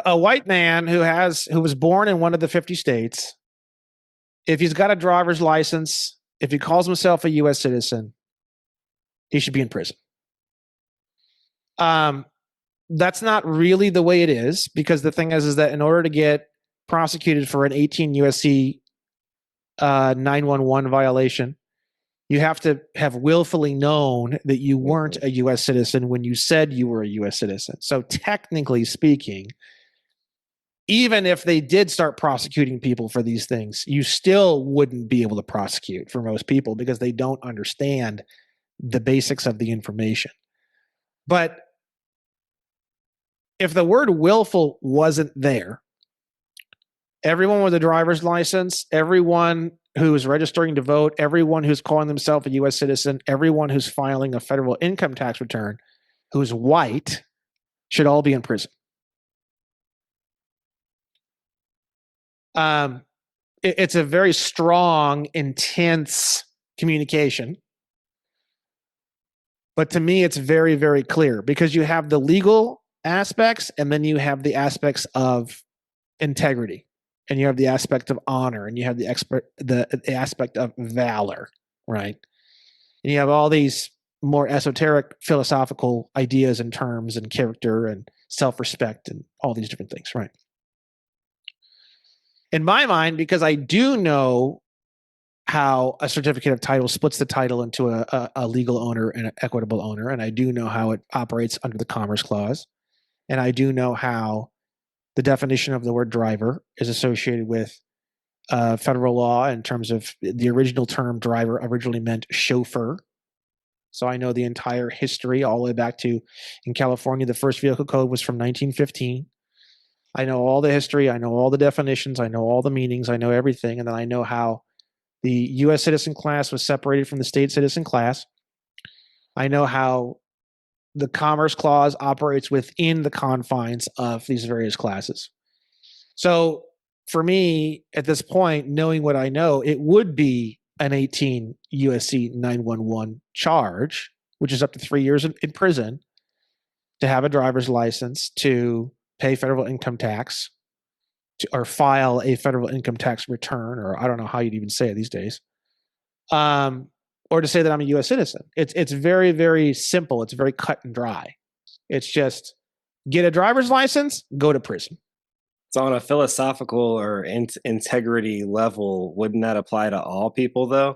A white man who was born in one of the 50 states, if he's got a driver's license, if he calls himself a U.S. citizen, he should be in prison. That's not really the way it is, because the thing is that in order to get prosecuted for an 18 USC 911 violation, you have to have willfully known that you weren't a U.S. citizen when you said you were a U.S. citizen. So technically speaking, even if they did start prosecuting people for these things, you still wouldn't be able to prosecute for most people because they don't understand the basics of the information. But if the word willful wasn't there, everyone with a driver's license, everyone who is registering to vote, everyone who's calling themselves a U.S. citizen, everyone who's filing a federal income tax return who's white should all be in prison. It's a very strong, intense communication. But to me, it's very, very clear because you have the legal aspects and then you have the aspects of integrity and you have the aspect of honor and you have the aspect of valor, right? And you have all these more esoteric philosophical ideas and terms and character and self-respect and all these different things, right? In my mind, because I do know how a certificate of title splits the title into a legal owner and an equitable owner, and I do know how it operates under the Commerce Clause, and I do know how the definition of the word driver is associated with federal law in terms of the original term driver originally meant chauffeur. So I know the entire history all the way back to, in California, the first vehicle code was from 1915. I know all the history. I know all the definitions. I know all the meanings. I know everything. And then I know how the U.S. citizen class was separated from the state citizen class. I know how the Commerce Clause operates within the confines of these various classes. So for me, at this point, knowing what I know, it would be an 18 USC 911 charge, which is up to 3 years in prison, to have a driver's license, to pay federal income tax, or file a federal income tax return, or I don't know how you'd even say it these days, or to say that I'm a U.S. citizen. It's very, very simple. It's very cut and dry. It's just get a driver's license, go to prison. So on a philosophical or integrity level, wouldn't that apply to all people though?